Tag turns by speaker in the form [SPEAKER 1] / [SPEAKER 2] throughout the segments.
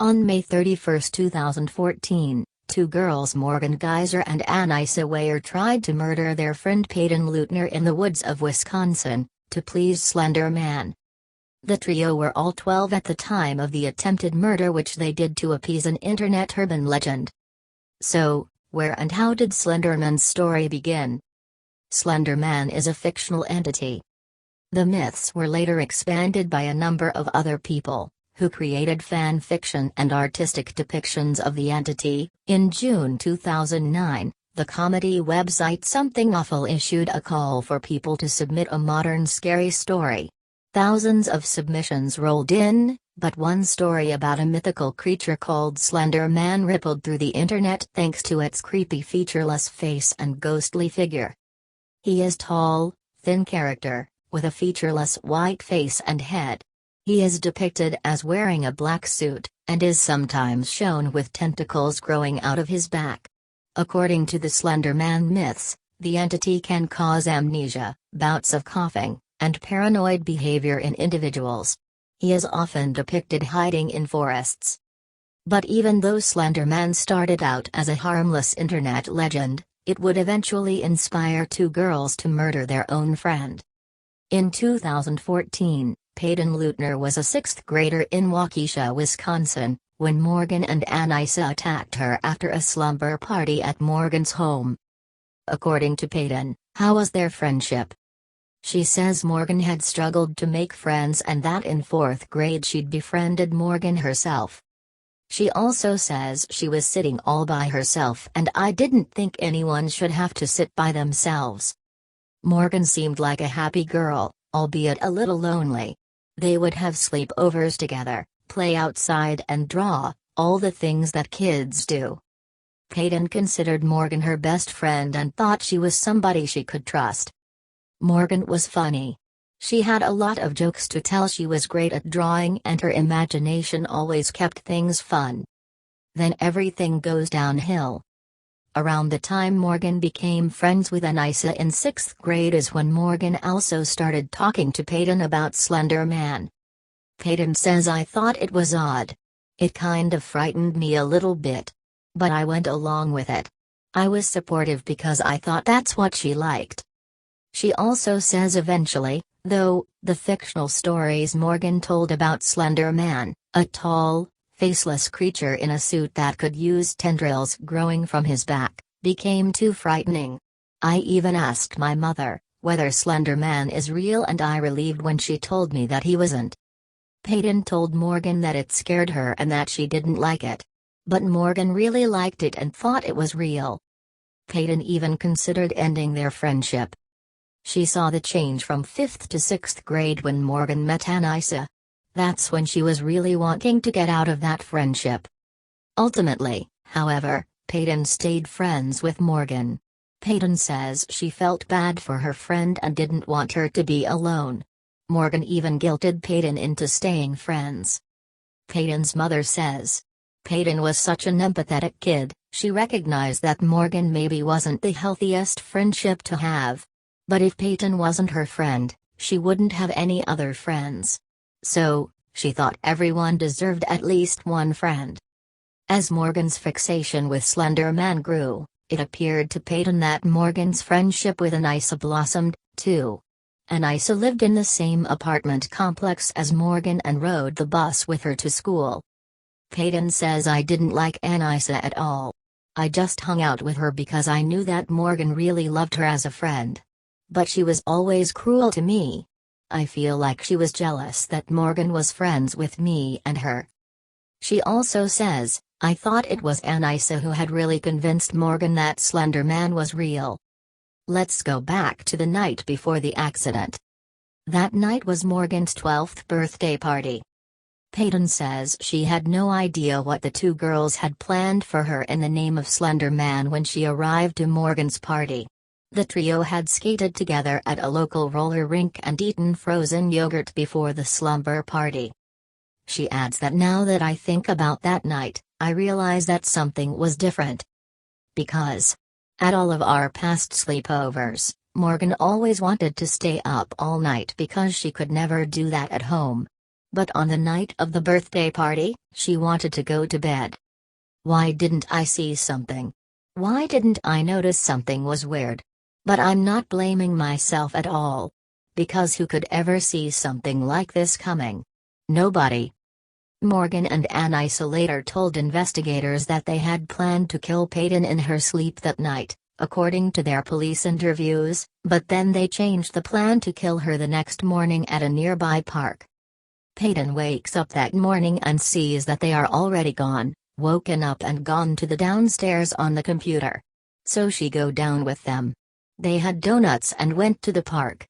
[SPEAKER 1] On May 31, 2014, two girls Morgan Geyser and Anissa Weyer tried to murder their friend Peyton Leutner in the woods of Wisconsin, to please Slender Man. The trio were all 12 at the time of the attempted murder, which they did to appease an internet urban legend. So, where and how did Slenderman's story begin? Slenderman is a fictional entity. The myths were later expanded by a number of other people, who created fan fiction and artistic depictions of the entity. In June 2009, the comedy website Something Awful issued a call for people to submit a modern scary story. Thousands of submissions rolled in, but one story about a mythical creature called Slender Man rippled through the internet thanks to its creepy featureless face and ghostly figure. He is tall, thin character, with a featureless white face and head. He is depicted as wearing a black suit, and is sometimes shown with tentacles growing out of his back. According to the Slender Man myths, the entity can cause amnesia, bouts of coughing, and paranoid behavior in individuals. He is often depicted hiding in forests. But even though Slender Man started out as a harmless internet legend, it would eventually inspire two girls to murder their own friend. In 2014, Peyton Leutner was a sixth grader in Waukesha, Wisconsin, when Morgan and Anissa attacked her after a slumber party at Morgan's home. According to Peyton, how was their friendship? She says Morgan had struggled to make friends and that in fourth grade she'd befriended Morgan herself. She also says she was sitting all by herself and I didn't think anyone should have to sit by themselves. Morgan seemed like a happy girl, albeit a little lonely. They would have sleepovers together, play outside and draw, all the things that kids do. Peyton considered Morgan her best friend and thought she was somebody she could trust. Morgan was funny. She had a lot of jokes to tell. She was great at drawing and her imagination always kept things fun. Then everything goes downhill. Around the time Morgan became friends with Anissa in 6th grade is when Morgan also started talking to Peyton about Slender Man. Peyton says I thought it was odd. It kind of frightened me a little bit. But I went along with it. I was supportive because I thought that's what she liked. She also says eventually, though, the fictional stories Morgan told about Slender Man, a tall, faceless creature in a suit that could use tendrils growing from his back, became too frightening. I even asked my mother whether Slender Man is real and I relieved when she told me that he wasn't. Peyton told Morgan that it scared her and that she didn't like it. But Morgan really liked it and thought it was real. Peyton even considered ending their friendship. She saw the change from 5th to 6th grade when Morgan met Anissa. That's when she was really wanting to get out of that friendship. Ultimately, however, Peyton stayed friends with Morgan. Peyton says she felt bad for her friend and didn't want her to be alone. Morgan even guilted Peyton into staying friends. Peyton's mother says Peyton was such an empathetic kid, she recognized that Morgan maybe wasn't the healthiest friendship to have. But if Peyton wasn't her friend, she wouldn't have any other friends. So, she thought everyone deserved at least one friend. As Morgan's fixation with Slender Man grew, it appeared to Peyton that Morgan's friendship with Anissa blossomed, too. Anissa lived in the same apartment complex as Morgan and rode the bus with her to school. Peyton says I didn't like Anissa at all. I just hung out with her because I knew that Morgan really loved her as a friend. But she was always cruel to me. I feel like she was jealous that Morgan was friends with me and her. She also says, I thought it was Anissa who had really convinced Morgan that Slender Man was real. Let's go back to the night before the accident. That night was Morgan's 12th birthday party. Peyton says she had no idea what the two girls had planned for her in the name of Slender Man when she arrived to Morgan's party. The trio had skated together at a local roller rink and eaten frozen yogurt before the slumber party. She adds that now that I think about that night, I realize that something was different. Because at all of our past sleepovers, Morgan always wanted to stay up all night because she could never do that at home. But on the night of the birthday party, she wanted to go to bed. Why didn't I see something? Why didn't I notice something was weird? But I'm not blaming myself at all. Because who could ever see something like this coming? Nobody. Morgan and Anissa later told investigators that they had planned to kill Peyton in her sleep that night, according to their police interviews, but then they changed the plan to kill her the next morning at a nearby park. Peyton wakes up that morning and sees that they are already gone, woken up and gone to the downstairs on the computer. So she go down with them. They had donuts and went to the park.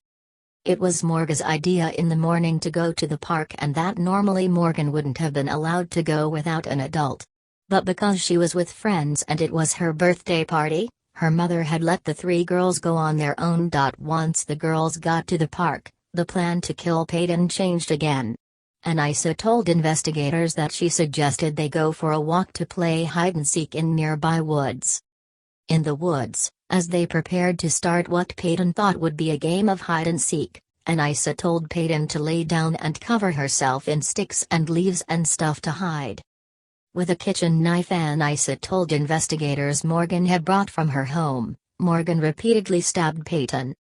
[SPEAKER 1] It was Morgan's idea in the morning to go to the park, and that normally Morgan wouldn't have been allowed to go without an adult. But because she was with friends and it was her birthday party, her mother had let the three girls go on their own. Once the girls got to the park, the plan to kill Peyton changed again. Anissa told investigators that she suggested they go for a walk to play hide-and-seek in nearby woods. In the woods, as they prepared to start what Peyton thought would be a game of hide-and-seek, Anissa told Peyton to lay down and cover herself in sticks and leaves and stuff to hide. With a kitchen knife Anissa told investigators Morgan had brought from her home, Morgan repeatedly stabbed Peyton.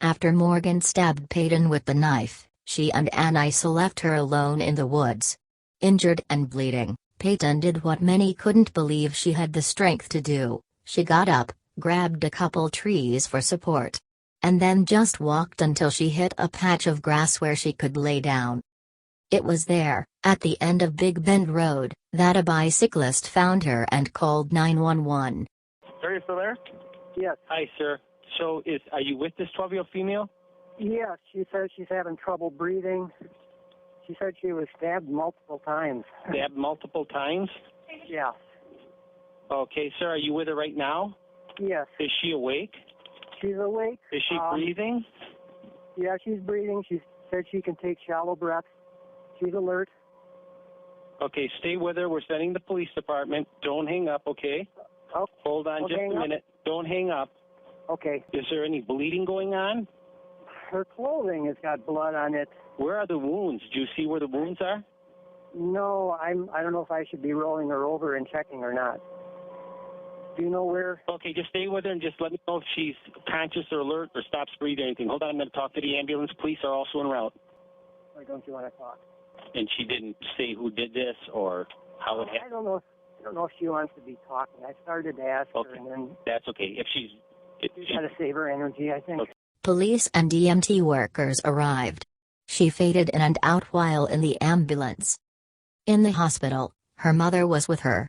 [SPEAKER 1] After Morgan stabbed Peyton with the knife, she and Anissa left her alone in the woods. Injured and bleeding, Peyton did what many couldn't believe she had the strength to do. She got up, grabbed a couple trees for support. And then just walked until she hit a patch of grass where she could lay down. It was there, at the end of Big Bend Road, that a bicyclist found her and called 911.
[SPEAKER 2] Are you still there?
[SPEAKER 3] Yes.
[SPEAKER 2] Hi, sir. So, are you with this 12-year-old female?
[SPEAKER 3] Yes, she said she's having trouble breathing. She said she was stabbed multiple times.
[SPEAKER 2] Stabbed multiple times?
[SPEAKER 3] Yeah.
[SPEAKER 2] Okay, sir, are you with her right now?
[SPEAKER 3] Yes.
[SPEAKER 2] Is she awake?
[SPEAKER 3] She's awake.
[SPEAKER 2] Is she breathing?
[SPEAKER 3] Yeah, she's breathing. She said she can take shallow breaths. She's alert.
[SPEAKER 2] Okay, stay with her. We're sending the police department. Don't hang up, okay?
[SPEAKER 3] Oh,
[SPEAKER 2] hold on just a minute. Don't hang up.
[SPEAKER 3] Okay.
[SPEAKER 2] Is there any bleeding going on?
[SPEAKER 3] Her clothing has got blood on it.
[SPEAKER 2] Where are the wounds? Do you see where the wounds are?
[SPEAKER 3] No, I don't know if I should be rolling her over and checking or not. Do you know where?
[SPEAKER 2] Okay, just stay with her and just let me know if she's conscious or alert or stops breathing or anything. Hold on, I'm going to talk to the ambulance. Police are also en route.
[SPEAKER 3] Why don't you want to talk?
[SPEAKER 2] And she didn't say who did this or how it happened?
[SPEAKER 3] I don't know if she wants to be talking. I started to ask her, and then...
[SPEAKER 2] That's okay. If she's
[SPEAKER 3] got to save her energy, I think.
[SPEAKER 2] Okay.
[SPEAKER 1] Police and EMT workers arrived. She faded in and out while in the ambulance. In the hospital, her mother was with her.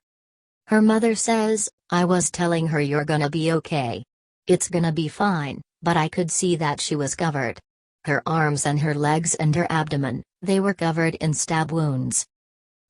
[SPEAKER 1] Her mother says, "I was telling her you're gonna be okay. It's gonna be fine," but I could see that she was covered. Her arms and her legs and her abdomen, they were covered in stab wounds.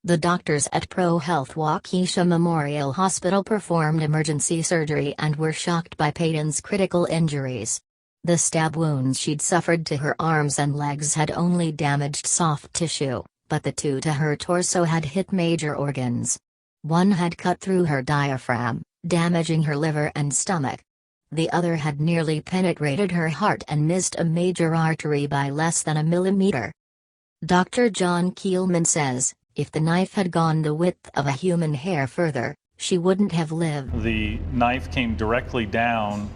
[SPEAKER 1] The doctors at Pro Health Waukesha Memorial Hospital performed emergency surgery and were shocked by Peyton's critical injuries. The stab wounds she'd suffered to her arms and legs had only damaged soft tissue, but the two to her torso had hit major organs. One had cut through her diaphragm, damaging her liver and stomach. The other had nearly penetrated her heart and missed a major artery by less than a millimeter. Dr. John Keelman says, if the knife had gone the width of a human hair further, she wouldn't have lived.
[SPEAKER 4] The knife came directly down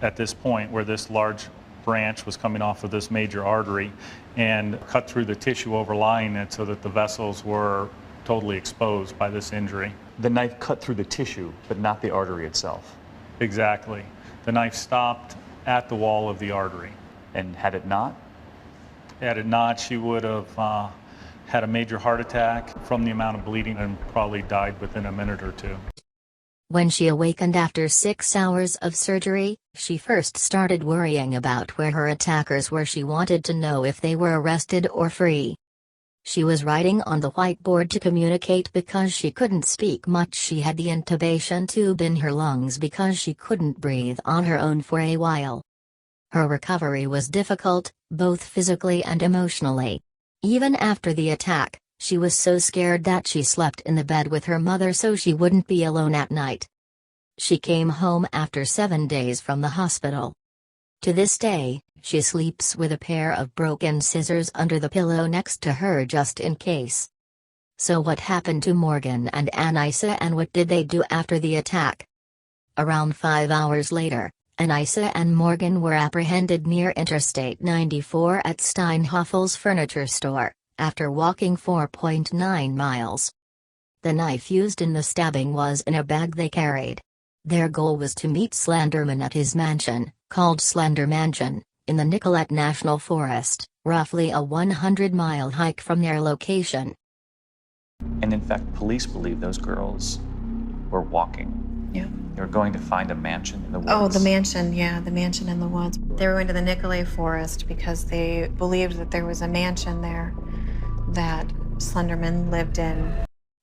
[SPEAKER 4] at this point where this large branch was coming off of this major artery and cut through the tissue overlying it so that the vessels were totally exposed by this injury.
[SPEAKER 5] The knife cut through the tissue, but not the artery itself.
[SPEAKER 4] Exactly. The knife stopped at the wall of the artery.
[SPEAKER 5] And had it not?
[SPEAKER 4] Had it not, she would have had a major heart attack from the amount of bleeding and probably died within a minute or two.
[SPEAKER 1] When she awakened after 6 hours of surgery, she first started worrying about where her attackers were. She wanted to know if they were arrested or free. She was writing on the whiteboard to communicate because she couldn't speak much. She had the intubation tube in her lungs because she couldn't breathe on her own for a while. Her recovery was difficult, both physically and emotionally. Even after the attack, she was so scared that she slept in the bed with her mother so she wouldn't be alone at night. She came home after 7 days from the hospital. To this day, she sleeps with a pair of broken scissors under the pillow next to her just in case. So what happened to Morgan and Anissa, and what did they do after the attack? Around 5 hours later, Anissa and Morgan were apprehended near Interstate 94 at Steinhoffel's furniture store, after walking 4.9 miles. The knife used in the stabbing was in a bag they carried. Their goal was to meet Slenderman at his mansion, called Slender Mansion, in the Nicolet National Forest, roughly a 100-mile hike from their location.
[SPEAKER 5] And in fact, police believe those girls were walking.
[SPEAKER 6] Yeah.
[SPEAKER 5] They were going to find a mansion in the woods.
[SPEAKER 6] Oh, the mansion, yeah, the mansion in the woods. They were going to the Nicolet Forest because they believed that there was a mansion there that Slenderman lived in.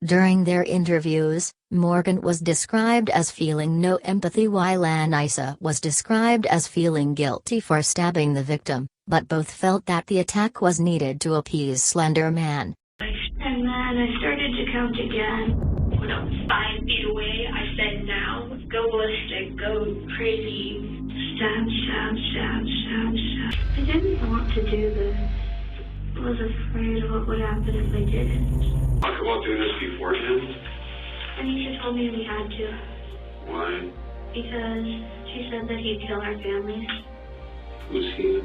[SPEAKER 1] During their interviews, Morgan was described as feeling no empathy while Anissa was described as feeling guilty for stabbing the victim, but both felt that the attack was needed to appease Slenderman.
[SPEAKER 7] And then I started to count again. When I was 5 feet away, I said, now, go ballistic, go crazy, stab, stab, stab, stab, stab. I didn't want to do this. I was afraid of what would happen if I didn't.
[SPEAKER 8] Talk about doing this beforehand?
[SPEAKER 7] Anisha told me we had to.
[SPEAKER 8] Why?
[SPEAKER 7] Because she said that he'd kill our families.
[SPEAKER 8] Who's he?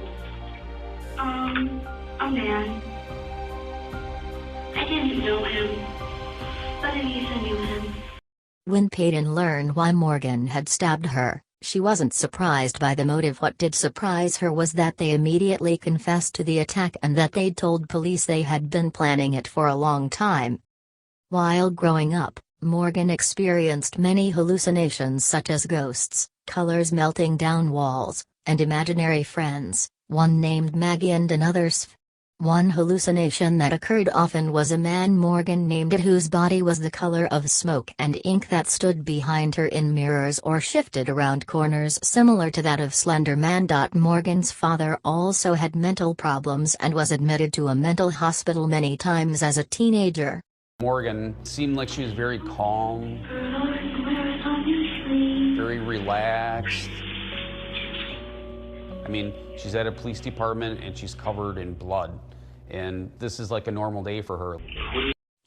[SPEAKER 7] A man. I didn't know him, but Anisha knew him.
[SPEAKER 1] When Peyton learned why Morgan had stabbed her, she wasn't surprised by the motive. What did surprise her was that they immediately confessed to the attack and that they'd told police they had been planning it for a long time. While growing up, Morgan experienced many hallucinations such as ghosts, colors melting down walls, and imaginary friends, one named Maggie and another Sv. One hallucination that occurred often was a man Morgan named it whose body was the color of smoke and ink that stood behind her in mirrors or shifted around corners similar to that of Slenderman. Morgan's father also had mental problems and was admitted to a mental hospital many times as a teenager.
[SPEAKER 9] Morgan seemed like she was very calm, very relaxed. I mean, she's at a police department and she's covered in blood. And this is like a normal day for her.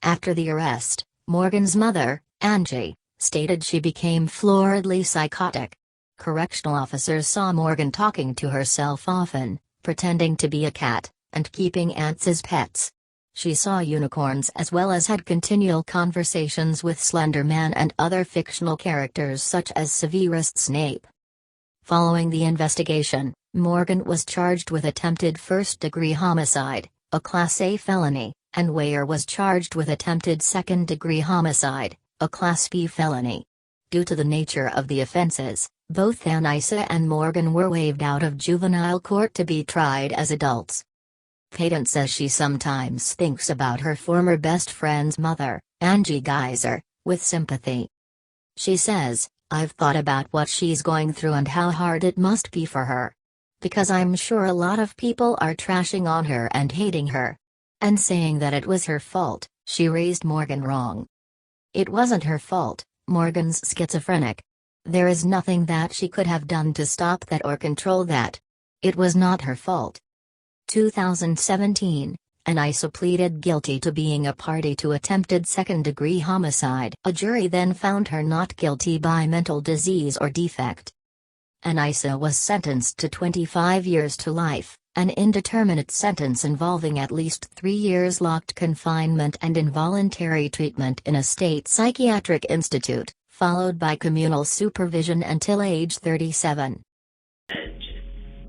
[SPEAKER 1] After the arrest, Morgan's mother, Angie, stated she became floridly psychotic. Correctional officers saw Morgan talking to herself often, pretending to be a cat, and keeping ants as pets. She saw unicorns as well as had continual conversations with Slenderman and other fictional characters such as Severus Snape. Following the investigation, Morgan was charged with attempted first-degree homicide, a Class A felony, and Weyer was charged with attempted second-degree homicide, a Class B felony. Due to the nature of the offenses, both Anissa and Morgan were waived out of juvenile court to be tried as adults. Peyton says she sometimes thinks about her former best friend's mother, Angie Geyser, with sympathy. She says, I've thought about what she's going through and how hard it must be for her. Because I'm sure a lot of people are trashing on her and hating her. And saying that it was her fault, she raised Morgan wrong. It wasn't her fault, Morgan's schizophrenic. There is nothing that she could have done to stop that or control that. It was not her fault. 2017, Anissa pleaded guilty to being a party to attempted second-degree homicide. A jury then found her not guilty by mental disease or defect. Anissa was sentenced to 25 years to life, an indeterminate sentence involving at least 3 years locked confinement and involuntary treatment in a state psychiatric institute, followed by communal supervision until age 37.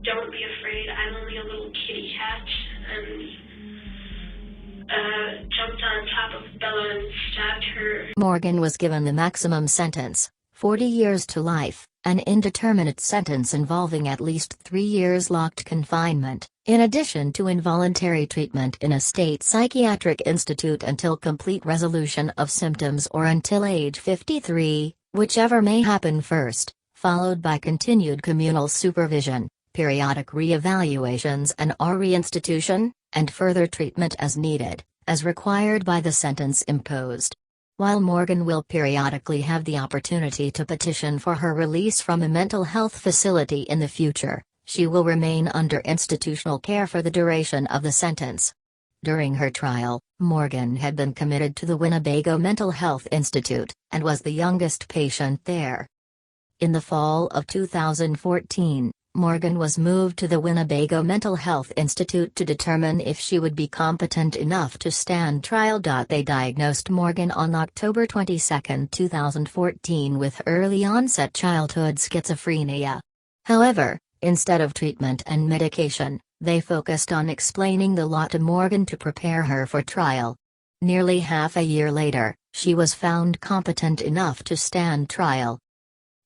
[SPEAKER 7] Don't be afraid, I'm only a little kitty cat, and jumped on top of Bella and stabbed her.
[SPEAKER 1] Morgan was given the maximum sentence, 40 years to life, an indeterminate sentence involving at least 3 years locked confinement, in addition to involuntary treatment in a state psychiatric institute until complete resolution of symptoms or until age 53, whichever may happen first, followed by continued communal supervision, periodic re-evaluations and reinstitution, and further treatment as needed, as required by the sentence imposed. While Morgan will periodically have the opportunity to petition for her release from a mental health facility in the future, She will remain under institutional care for the duration of the sentence. During her trial, Morgan had been committed to the Winnebago Mental Health Institute, and was the youngest patient there. In the fall of 2014, Morgan was moved to the Winnebago Mental Health Institute to determine if she would be competent enough to stand trial. They diagnosed Morgan on October 22, 2014 with early-onset childhood schizophrenia. However, instead of treatment and medication, they focused on explaining the law to Morgan to prepare her for trial. Nearly half a year later, she was found competent enough to stand trial.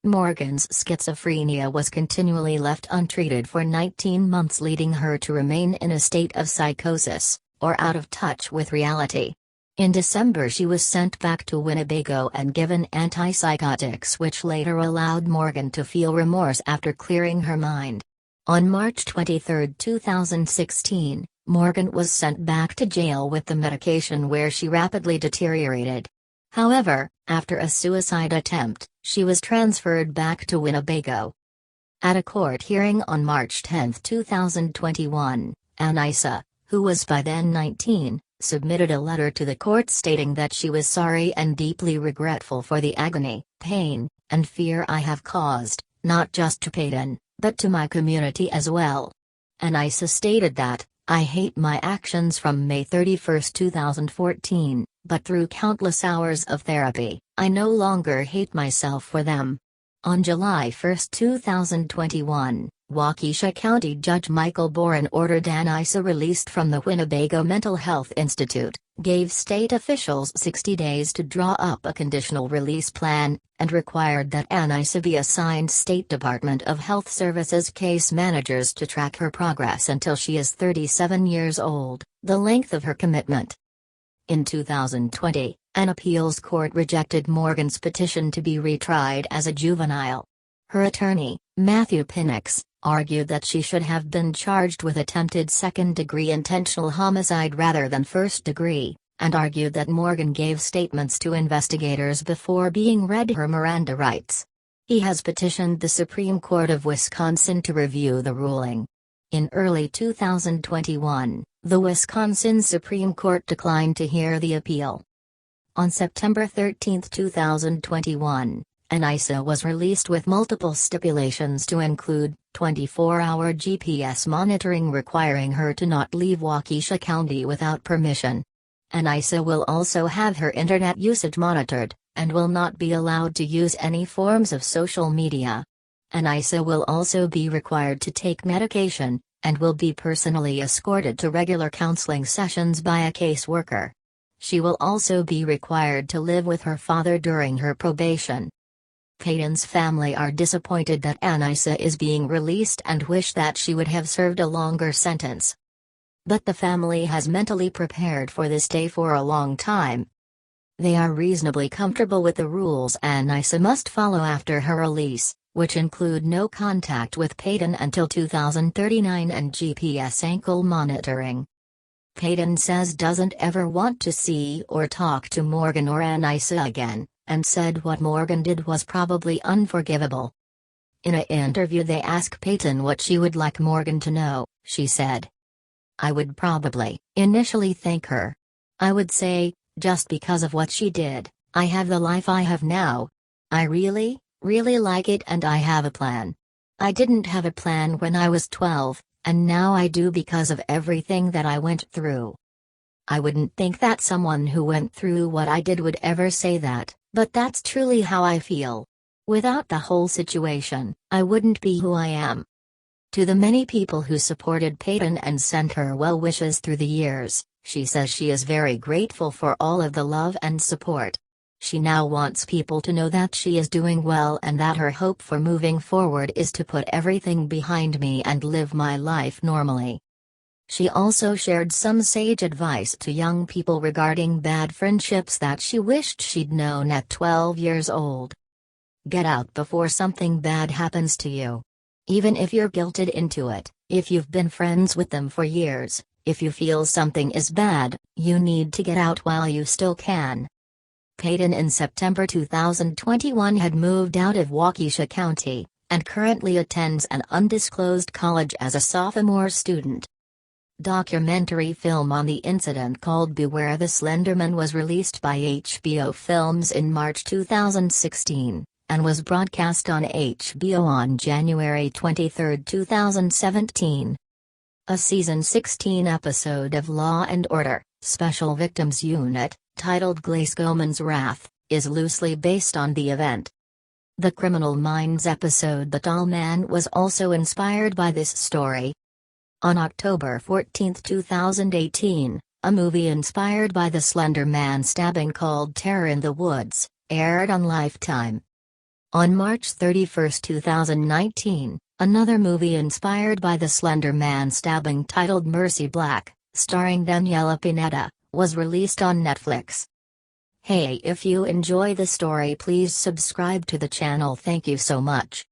[SPEAKER 1] Morgan's schizophrenia was continually left untreated for 19 months, leading her to remain in a state of psychosis, or out of touch with reality. In December she was sent back to Winnebago and given antipsychotics, which later allowed Morgan to feel remorse after clearing her mind. On March 23, 2016, Morgan was sent back to jail with the medication, where she rapidly deteriorated. However, after a suicide attempt, she was transferred back to Winnebago. At a court hearing on March 10, 2021, Anissa, who was by then 19, submitted a letter to the court stating that she was sorry and deeply regretful for the agony, pain, and fear I have caused, not just to Peyton, but to my community as well. Anissa stated that, I hate my actions from May 31, 2014, but through countless hours of therapy, I no longer hate myself for them. On July 1, 2021, Waukesha County Judge Michael Boren ordered Anissa released from the Winnebago Mental Health Institute, gave state officials 60 days to draw up a conditional release plan, and required that Anissa be assigned State Department of Health Services case managers to track her progress until she is 37 years old, the length of her commitment. In 2020, an appeals court rejected Morgan's petition to be retried as a juvenile. Her attorney, Matthew Pinnox, argued that she should have been charged with attempted second-degree intentional homicide rather than first-degree, and argued that Morgan gave statements to investigators before being read her Miranda rights. He has petitioned the Supreme Court of Wisconsin to review the ruling. In early 2021, the Wisconsin Supreme Court declined to hear the appeal. On September 13, 2021, Anissa was released with multiple stipulations to include 24-hour GPS monitoring requiring her to not leave Waukesha County without permission. Anissa will also have her internet usage monitored, and will not be allowed to use any forms of social media. Anissa will also be required to take medication, and will be personally escorted to regular counseling sessions by a caseworker. She will also be required to live with her father during her probation. Peyton's family are disappointed that Anissa is being released and wish that she would have served a longer sentence. But the family has mentally prepared for this day for a long time. They are reasonably comfortable with the rules Anissa must follow after her release, which include no contact with Peyton until 2039 and GPS ankle monitoring. Peyton says doesn't ever want to see or talk to Morgan or Anissa again, and said what Morgan did was probably unforgivable. In an interview they asked Peyton what she would like Morgan to know. She said, I would probably initially thank her. I would say, just because of what she did, I have the life I have now. I really like it and I have a plan. I didn't have a plan when I was 12, and now I do because of everything that I went through. I wouldn't think that someone who went through what I did would ever say that, but that's truly how I feel. Without the whole situation, I wouldn't be who I am. To the many people who supported Peyton and sent her well wishes through the years, she says she is very grateful for all of the love and support. She now wants people to know that she is doing well and that her hope for moving forward is to put everything behind me and live my life normally. She also shared some sage advice to young people regarding bad friendships that she wished she'd known at 12 years old. Get out before something bad happens to you. Even if you're guilted into it, if you've been friends with them for years, if you feel something is bad, you need to get out while you still can. Peyton in September 2021 had moved out of Waukesha County, and currently attends an undisclosed college as a sophomore student. Documentary film on the incident called Beware the Slenderman was released by HBO Films in March 2016, and was broadcast on HBO on January 23, 2017. A season 16 episode of Law & Order, Special Victims Unit, titled Glasgowman's Wrath, is loosely based on the event. The Criminal Minds episode The Tall Man was also inspired by this story. On October 14, 2018, a movie inspired by the Slender Man stabbing called Terror in the Woods aired on Lifetime. On March 31, 2019, another movie inspired by the Slender Man stabbing titled Mercy Black, starring Daniela Pineda, was released on Netflix. Hey, if you enjoy the story, please subscribe to the channel. Thank you so much.